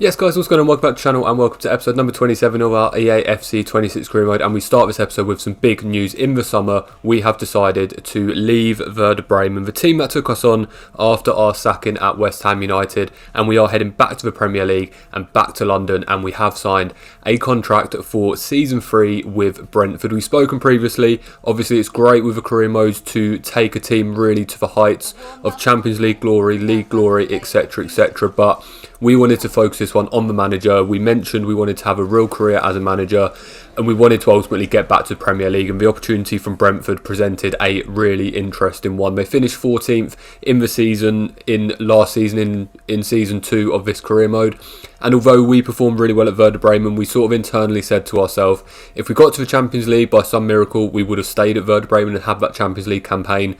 Yes guys, what's going on? Welcome back to the channel and welcome to episode number 27 of our EA FC 26 career mode, and we start this episode with some big news. In the summer we have decided to leave Werder Bremen, the team that took us on after our sacking at West Ham United, and we are heading back to the Premier League and back to London, and we have signed a contract for season 3 with Brentford. We've spoken previously, obviously it's great with the career modes to take a team really to the heights of Champions League glory, league glory, etc, etc, but we wanted to focus this one on the manager. We mentioned we wanted to have a real career as a manager, and we wanted to ultimately get back to the Premier League, and the opportunity from Brentford presented a really interesting one. They finished 14th in the season, last season in season 2 of this career mode, and although we performed really well at Werder Bremen, we sort of internally said to ourselves, if we got to the Champions League by some miracle, we would have stayed at Werder Bremen and had that Champions League campaign.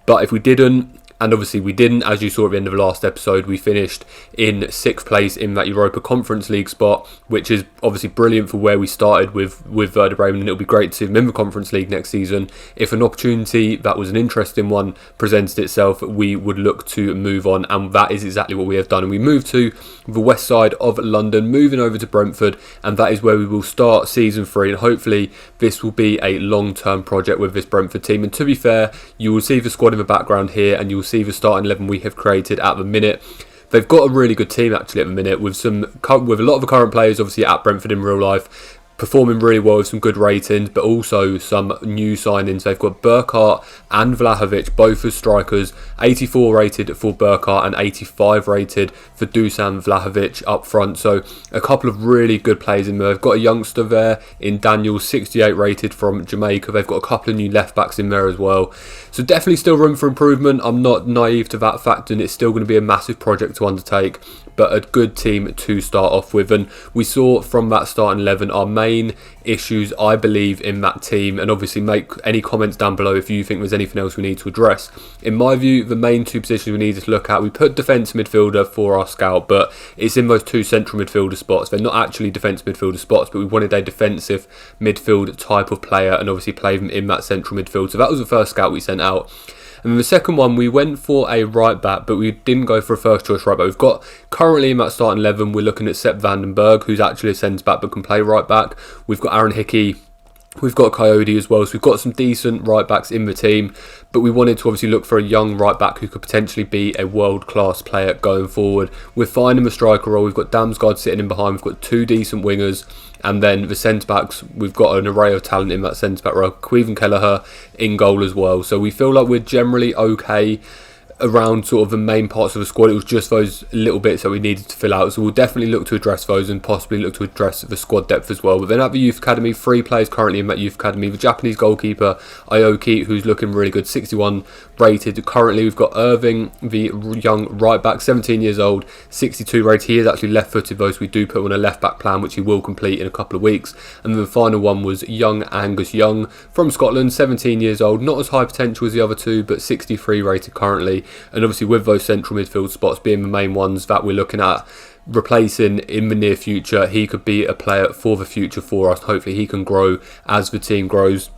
But if we didn't, and obviously we didn't, as you saw at the end of the last episode, we finished in 6th place in that Europa Conference League spot, which is obviously brilliant for where we started with Werder Bremen, and it'll be great to see them in the Conference League next season. If an opportunity that was an interesting one presented itself, we would look to move on, and that is exactly what we have done. And we moved to the west side of London, moving over to Brentford, and that is where we will start season 3, and hopefully this will be a long-term project with this Brentford team. And to be fair, you will see the squad in the background here, and you will see the starting 11 we have created at the minute. They've got a really good team actually at the minute, with a lot of the current players obviously at Brentford in real life performing really well with some good ratings, but also some new signings. They've got Burkhardt and Vlahovic, both as strikers, 84 rated for Burkhardt and 85 rated for Dusan Vlahovic up front. So a couple of really good players in there. They've got a youngster there in Daniel, 68 rated from Jamaica. They've got a couple of new left backs in there as well. So definitely still room for improvement. I'm not naive to that fact, and it's still going to be a massive project to undertake, but a good team to start off with. And we saw from that starting 11 our main issues, I believe, in that team, and obviously make any comments down below if you think there's anything else we need to address. In my view, the main 2 positions we needed to look at, we put defence midfielder for our scout, but it's in those 2 central midfielder spots. They're not actually defence midfielder spots, but we wanted a defensive midfield type of player, and obviously play them in that central midfield. So that was the first scout we sent out. And then the second one, we went for a right back, but we didn't go for a first choice right back. We've got currently in that starting 11, we're looking at Sepp Vandenberg, who's actually a centre back but can play right back. We've got Aaron Hickey. We've got Coyote as well, so we've got some decent right backs in the team, but we wanted to obviously look for a young right back who could potentially be a world-class player going forward. We're fine in the striker role. We've got Damsgaard sitting in behind. We've got 2 decent wingers, and then the centre-backs, we've got an array of talent in that centre-back row. Queven Kelleher in goal as well, so we feel like we're generally okay around sort of the main parts of the squad. It was just those little bits that we needed to fill out, so we'll definitely look to address those and possibly look to address the squad depth as well. But then at the youth academy, 3 players currently in that youth academy. The Japanese goalkeeper Awoke, who's looking really good, 61 rated currently. We've got Irving, the young right back, 17 years old, 62 rated. He is actually left footed though, so we do put him on a left back plan, which he will complete in a couple of weeks. And then the final one was young Angus Young from Scotland, 17 years old, not as high potential as the other 2, but 63 rated currently. And obviously with those central midfield spots being the main ones that we're looking at replacing in the near future, he could be a player for the future for us. Hopefully he can grow as the team grows.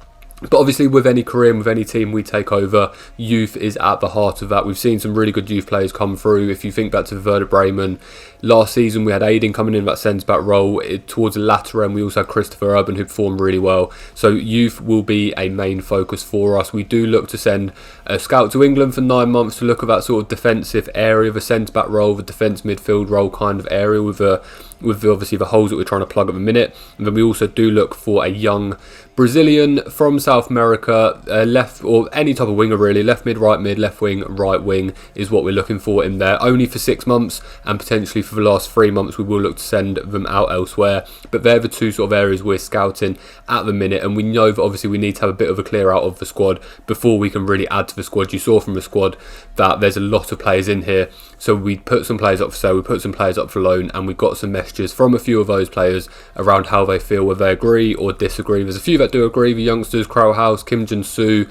But obviously with any career and with any team we take over, youth is at the heart of that. We've seen some really good youth players come through. If you think back to Werder Bremen, last season we had Aiden coming in that centre-back role. Towards the latter end we also had Christopher Urban, who performed really well. So youth will be a main focus for us. We do look to send a scout to England for 9 months to look at that sort of defensive area, the centre-back role, the defence midfield role kind of area, with obviously the holes that we're trying to plug at the minute. And then we also do look for a young Brazilian from South America, left, or any type of winger really, left mid, left wing, right wing is what we're looking for in there, only for 6 months, and potentially for the last 3 months we will look to send them out elsewhere. But they're the 2 sort of areas we're scouting at the minute, and we know that obviously we need to have a bit of a clear out of the squad before we can really add to the squad. You saw from the squad that there's a lot of players in here, so we put some players up for sale, we put some players up for loan, and we've got some gestures from a few of those players around how they feel, whether they agree or disagree. There's a few that do agree. The youngsters, Krauhaus, Kim Jin-soo,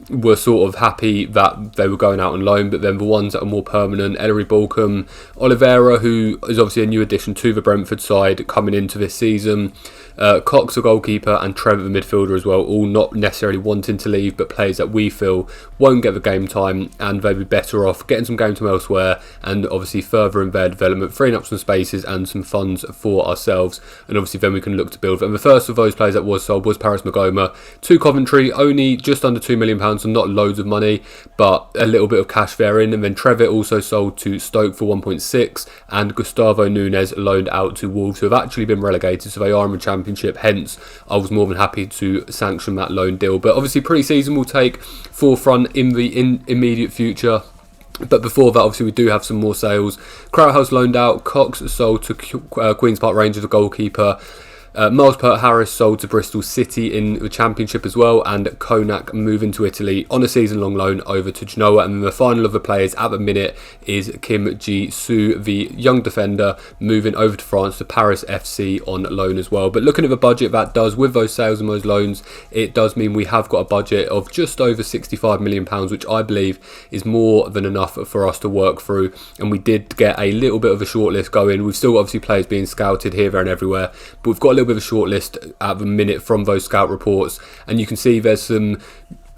were sort of happy that they were going out on loan, but then the ones that are more permanent, Ellery Balcom, Oliveira, who is obviously a new addition to the Brentford side coming into this season, Cox, the goalkeeper, and Trevor, the midfielder as well, all not necessarily wanting to leave, but players that we feel won't get the game time and they'd be better off getting some game time elsewhere, and obviously further in their development, freeing up some spaces and some funds for ourselves, and obviously then we can look to build. And the first of those players that was sold was Paris Magoma to Coventry, only just under £2 million, so not loads of money, but a little bit of cash there in. And then Trevor also sold to Stoke for 1.6, and Gustavo Nunes loaned out to Wolves, who have actually been relegated, so they are in the Championship. Hence, I was more than happy to sanction that loan deal. But obviously, pre-season will take forefront in the immediate future. But before that, obviously, we do have some more sales. Krauhaus loaned out, Cox sold to Queen's Park Rangers, the goalkeeper. Miles Peart-Harris sold to Bristol City in the Championship as well, and Konak moving to Italy on a season-long loan over to Genoa. And then the final of the players at the minute is Kim Ji-soo, the young defender, moving over to France to Paris FC on loan as well. But looking at the budget that does with those sales and those loans, it does mean we have got a budget of just over £65 million, which I believe is more than enough for us to work through. And we did get a little bit of a shortlist going. We've still got obviously players being scouted here, there and everywhere, but we've got a little bit of a short list at the minute from those scout reports, and you can see there's some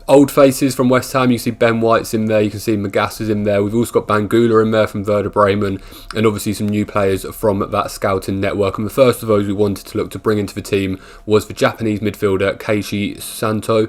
old faces from West Ham. You see Ben White's in there, you can see Magassa's in there, we've also got Bangula in there from Werder Bremen, and obviously some new players from that scouting network. And the first of those we wanted to look to bring into the team was the Japanese midfielder Keishi Santo.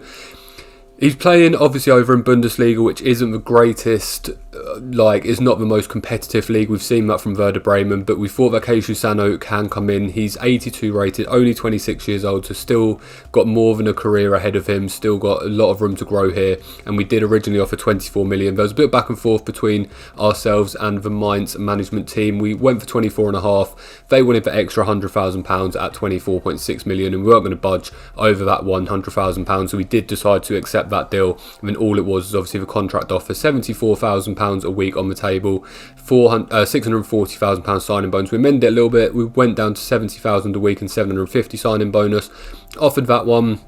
He's playing obviously over in Bundesliga, which isn't the greatest, it's not the most competitive league. We've seen that from Werder Bremen, but we thought that Keishi Santo can come in. He's 82 rated, only 26 years old, so still got more than a career ahead of him, still got a lot of room to grow here. And we did originally offer 24 million. There was a bit of back and forth between ourselves and the Mainz management team. We went for 24.5. They wanted the extra £100,000 at 24.6 million, and we weren't going to budge over that £100,000, so we did decide to accept that deal. And then all it was obviously the contract offer, £74,000 a week on the table, £640,000 signing bonus. We amended it a little bit, we went down to 70,000 a week and 750 signing bonus, offered that one.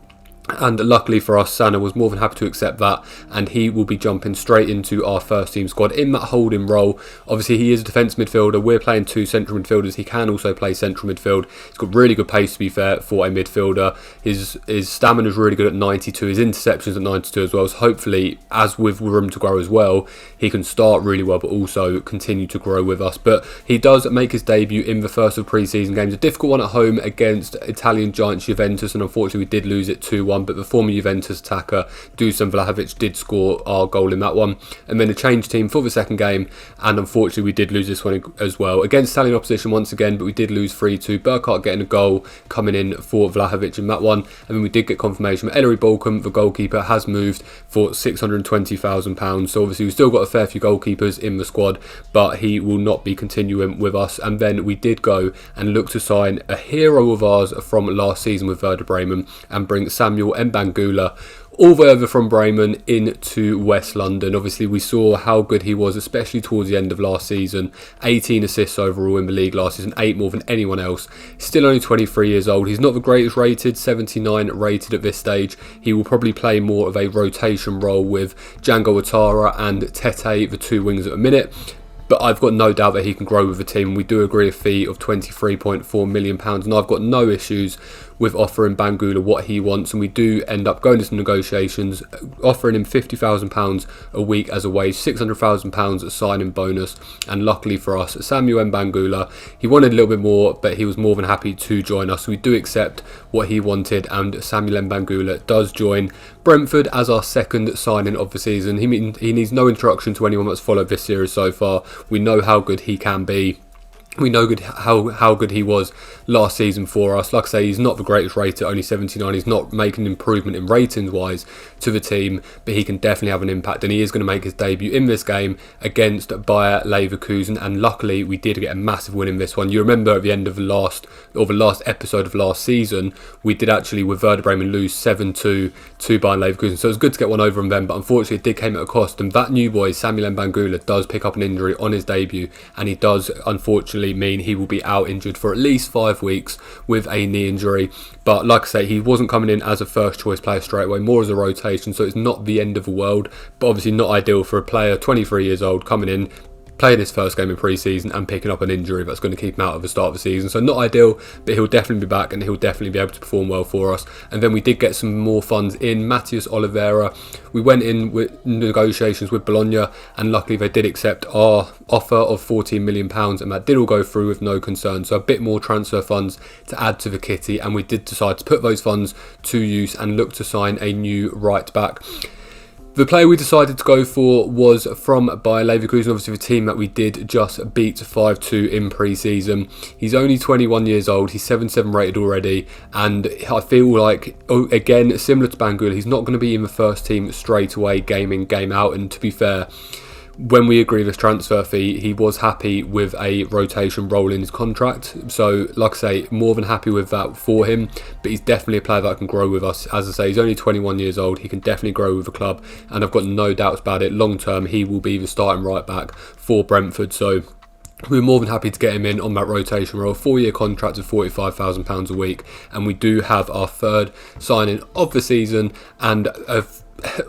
And luckily for us, Sana was more than happy to accept that, and he will be jumping straight into our first team squad in that holding role. Obviously, he is a defence midfielder. We're playing two central midfielders. He can also play central midfield. He's got really good pace, to be fair, for a midfielder. His stamina is really good at 92. His interceptions at 92 as well. So hopefully, as with room to grow as well, he can start really well, but also continue to grow with us. But he does make his debut in the first of pre-season games. A difficult one at home against Italian giants Juventus, and unfortunately, we did lose it 2-1. But the former Juventus attacker Dusan Vlahovic did score our goal in that one. And then a change team for the second game, and unfortunately we did lose this one as well against Italian opposition once again, but we did lose 3-2. Burkhardt getting a goal coming in for Vlahovic in that one. And then we did get confirmation that Ellery Balcom, the goalkeeper, has moved for £620,000. So obviously we've still got a fair few goalkeepers in the squad, but he will not be continuing with us. And then we did go and look to sign a hero of ours from last season with Werder Bremen and bring Samuel Mbangula all the way over from Bremen into West London. Obviously we saw how good he was, especially towards the end of last season. 18 assists overall in the league last season, 8 more than anyone else. Still only 23 years old. He's not the greatest rated, 79 rated at this stage. He will probably play more of a rotation role with Django Ouattara and Tete, the two wings at a minute. But I've got no doubt that he can grow with the team. We do agree a fee of £23.4 million, and I've got no issues with offering Bangula what he wants, and we do end up going into negotiations, offering him £50,000 a week as a wage, £600,000 signing bonus. And luckily for us, Samuel Mbangula, he wanted a little bit more, but he was more than happy to join us. So we do accept what he wanted, and Samuel Mbangula does join Brentford as our second signing of the season. He needs no introduction to anyone that's followed this series so far. We know how good he can be. We know how good he was last season for us. Like I say, he's not the greatest rated, only 79. He's not making an improvement in ratings wise to the team, but he can definitely have an impact, and he is going to make his debut in this game against Bayer Leverkusen. And luckily we did get a massive win in this one. You remember at the end of the last episode of last season, we did actually with Werder Bremen lose 7-2 to Bayer Leverkusen, so it was good to get one over on them, but unfortunately it did come at a cost. And that new boy Samuel Mbangula does pick up an injury on his debut, and he does unfortunately unfortunately mean he will be out injured for at least 5 weeks with a knee injury. But like I say, he wasn't coming in as a first choice player straight away, more as a rotation, so it's not the end of the world, but obviously not ideal for a player 23 years old coming in, playing his first game in pre-season and picking up an injury that's going to keep him out of the start of the season. So not ideal, but he'll definitely be back and he'll definitely be able to perform well for us. And then we did get some more funds in. Matthias Oliveira, we went in with negotiations with Bologna, and luckily they did accept our offer of £14 million, and that did all go through with no concern. So a bit more transfer funds to add to the kitty, and we did decide to put those funds to use and look to sign a new right back. The player we decided to go for was from Bayer Leverkusen, obviously the team that we did just beat 5-2 in pre-season. He's only 21 years old, he's 7-7 rated already, and I feel like, again, similar to Bangula, he's not going to be in the first team straight away, game in, game out, and to be fair, when we agreed this transfer fee, he was happy with a rotation role in his contract. So, like I say, more than happy with that for him. But he's definitely a player that can grow with us. As I say, he's only 21 years old. He can definitely grow with the club. And I've got no doubts about it. Long term, he will be the starting right back for Brentford. So, we're more than happy to get him in on that rotation role. 4-year contract of £45,000 a week. And we do have our third signing of the season. And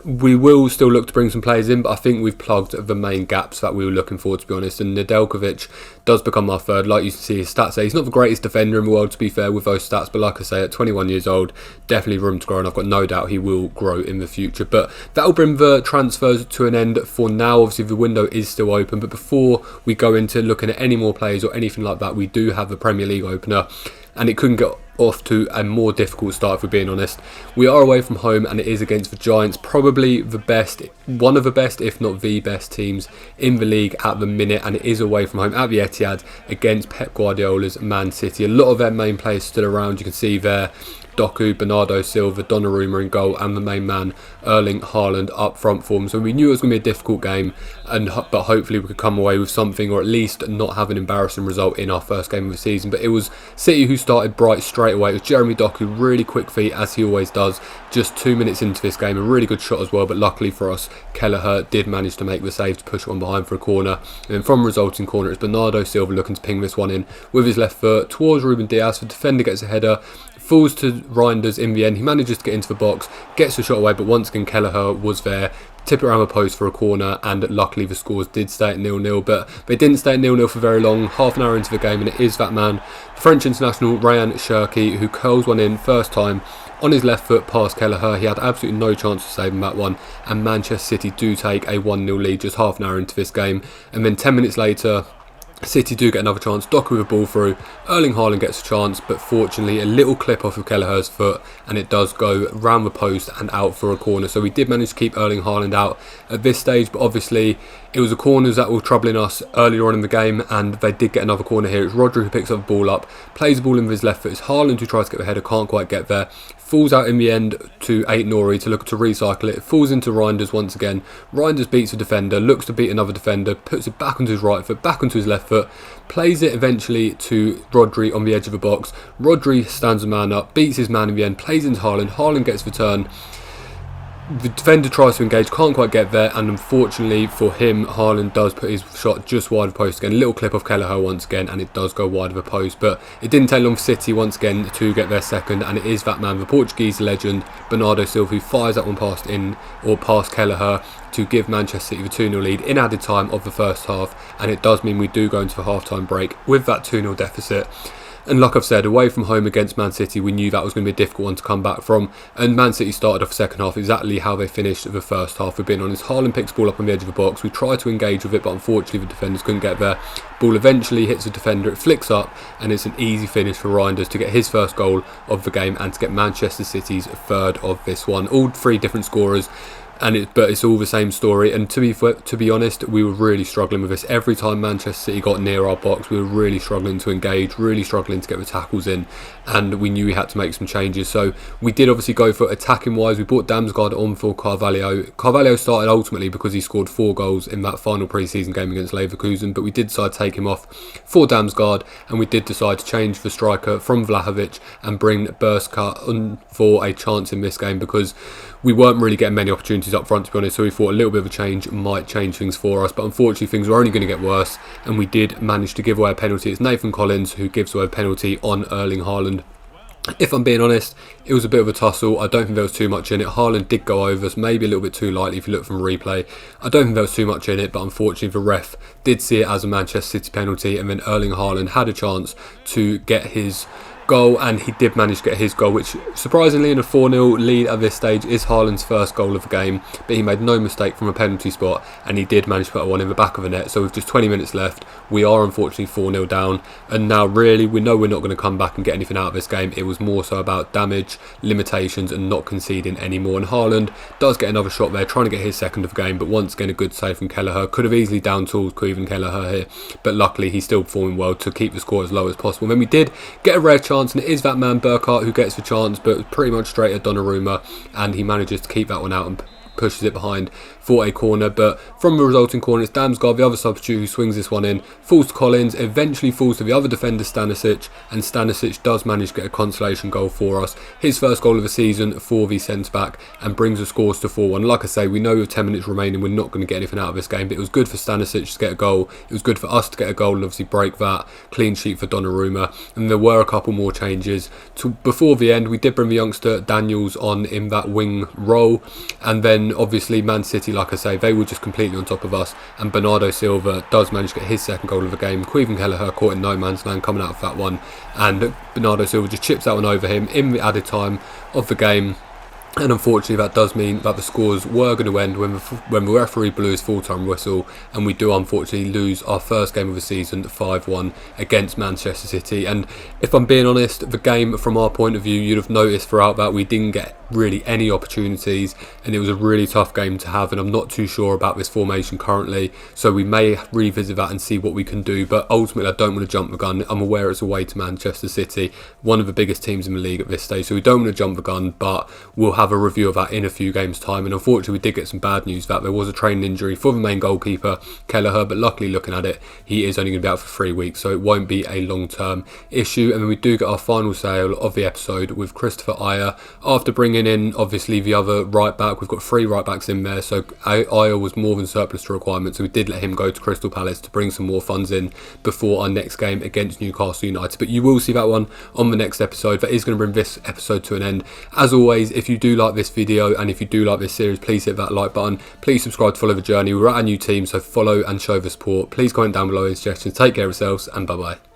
we will still look to bring some players in, but I think we've plugged the main gaps that we were looking for, to be honest. And Nedeljkovic does become our third. Like you can see his stats there, he's not the greatest defender in the world, to be fair, with those stats, but like I say, at 21 years old, definitely room to grow, and I've got no doubt he will grow in the future. But that'll bring the transfers to an end for now. Obviously the window is still open, but before we go into looking at any more players or anything like that, we do have the Premier League opener, and it couldn't get off to a more difficult start, if we're being honest. We are away from home, and it is against the Giants, probably the best, one of the best, if not the best teams in the league at the minute, and it is away from home at the Etihad against Pep Guardiola's Man City. A lot of their main players still around. You can see there Doku, Bernardo Silva, Donnarumma in goal, and the main man Erling Haaland up front for them. So we knew it was going to be a difficult game, but hopefully we could come away with something, or at least not have an embarrassing result in our first game of the season. But it was City who started bright straight away. It was Jeremy Doku, really quick feet as he always does, just 2 minutes into this game, a really good shot as well, but luckily for us, Kelleher did manage to make the save to push one behind for a corner. And then from resulting corner, it's Bernardo Silva looking to ping this one in with his left foot towards Ruben Dias. The defender gets a header, falls to Reinders in the end. He manages to get into the box, gets the shot away, but once again Kelleher was there, tip it around the post for a corner, and luckily the scores did stay at 0-0, but they didn't stay at 0-0 for very long. Half an hour into the game, and it is that man, the French international Ryan Cherki, who curls one in first time on his left foot past Kelleher. He had absolutely no chance of saving that one, and Manchester City do take a 1-0 lead just half an hour into this game. And then 10 minutes later, City do get another chance. Doku with a ball through, Erling Haaland gets a chance, but fortunately a little clip off of Kelleher's foot, and it does go round the post and out for a corner. So we did manage to keep Erling Haaland out at this stage, but obviously it was the corners that were troubling us earlier on in the game, and they did get another corner here. It's Rodri who picks up the ball up, plays the ball in with his left foot. It's Haaland who tries to get the header, can't quite get there. Falls out in the end to Ait-Nouri to look to recycle it. Falls into Reinders once again. Reinders beats a defender, looks to beat another defender, puts it back onto his right foot, back onto his left foot, plays it eventually to Rodri on the edge of the box. Rodri stands a man up, beats his man in the end, plays into Haaland. Haaland gets the turn. The defender tries to engage, can't quite get there, and unfortunately for him, Haaland does put his shot just wide of the post again. A little clip of Kelleher once again, and it does go wide of the post, but it didn't take long for City once again to get their second, and it is that man, the Portuguese legend, Bernardo Silva, who fires that one past Kelleher to give Manchester City the 2-0 lead in added time of the first half, and it does mean we do go into the half-time break with that 2-0 deficit. And like I've said, away from home against Man City, we knew that was going to be a difficult one to come back from. And Man City started off the second half exactly how they finished the first half. We've been honest. Haaland picks the ball up on the edge of the box. We tried to engage with it, but unfortunately the defenders couldn't get there. Ball eventually hits the defender. It flicks up, and it's an easy finish for Reinders to get his first goal of the game and to get Manchester City's third of this one. All three different scorers. But it's all the same story, and to be honest, we were really struggling with this. Every time Manchester City got near our box, we were really struggling to engage, really struggling to get the tackles in, and we knew we had to make some changes. So we did obviously go for attacking wise. We brought Damsgaard on for Carvalho. Carvalho started ultimately because he scored 4 goals in that final pre-season game against Leverkusen, but we did decide to take him off for Damsgaard, and we did decide to change the striker from Vlahovic and bring Burska on for a chance in this game, because we weren't really getting many opportunities penalties up front, to be honest, so we thought a little bit of a change might change things for us, but unfortunately things were only going to get worse, and we did manage to give away a penalty. It's Nathan Collins who gives away a penalty on Erling Haaland. If I'm being honest, it was a bit of a tussle. I don't think there was too much in it. Haaland did go over us, maybe a little bit too lightly if you look from replay. I don't think there was too much in it, but unfortunately the ref did see it as a Manchester City penalty, and then Erling Haaland had a chance to get his goal, and he did manage to get his goal, which surprisingly in a 4-0 lead at this stage is Haaland's first goal of the game, but he made no mistake from a penalty spot, and he did manage to put one in the back of the net. So with just 20 minutes left, we are unfortunately 4-0 down, and now really we know we're not going to come back and get anything out of this game. It was more so about damage, limitations, and not conceding anymore. And Haaland does get another shot there, trying to get his second of the game, but once again a good save from Kelleher. Could have easily down tools Kevin Kelleher here, but luckily he's still performing well to keep the score as low as possible. And then we did get a rare chance, and it is that man Burkhart who gets the chance, but pretty much straight at Donnarumma, and he manages to keep that one out and pushes it behind for a corner. But from the resulting corner, it's Damsgaard, the other substitute, who swings this one in, falls to Collins, eventually falls to the other defender Stanisic, and Stanisic does manage to get a consolation goal for us, his first goal of the season for the centre-back, and brings the scores to 4-1. Like I say, we know with 10 minutes remaining we're not going to get anything out of this game, but it was good for Stanisic to get a goal, it was good for us to get a goal and obviously break that clean sheet for Donnarumma. And there were a couple more changes before the end. We did bring the youngster Daniels on in that wing role, and then obviously Man City, like I say, they were just completely on top of us, and Bernardo Silva does manage to get his second goal of the game. Kevin Kelleher caught in no man's land coming out of that one, and Bernardo Silva just chips that one over him in the added time of the game. And unfortunately that does mean that the scores were going to end when the referee blew his full-time whistle, and we do unfortunately lose our first game of the season 5-1 against Manchester City. And if I'm being honest, the game from our point of view, you'd have noticed throughout that we didn't get really any opportunities, and it was a really tough game to have, and I'm not too sure about this formation currently, so we may revisit that and see what we can do. But ultimately I don't want to jump the gun. I'm aware it's away to Manchester City, one of the biggest teams in the league at this stage, so we don't want to jump the gun, but we'll have a review of that in a few games time. And unfortunately we did get some bad news that there was a training injury for the main goalkeeper Kelleher, but luckily looking at it, he is only going to be out for 3 weeks, so it won't be a long-term issue. And then we do get our final sale of the episode with Christopher Ayer, after bringing in obviously the other right back. We've got 3 right backs in there, so Ayer was more than surplus to requirements, so we did let him go to Crystal Palace to bring some more funds in before our next game against Newcastle United. But you will see that one on the next episode. That is going to bring this episode to an end. As always, if you do like this video and if you do like this series, please hit that like button, please subscribe to follow the journey. We're at a new team, so follow and show the support. Please comment down below any suggestions. Take care of yourselves, and bye bye.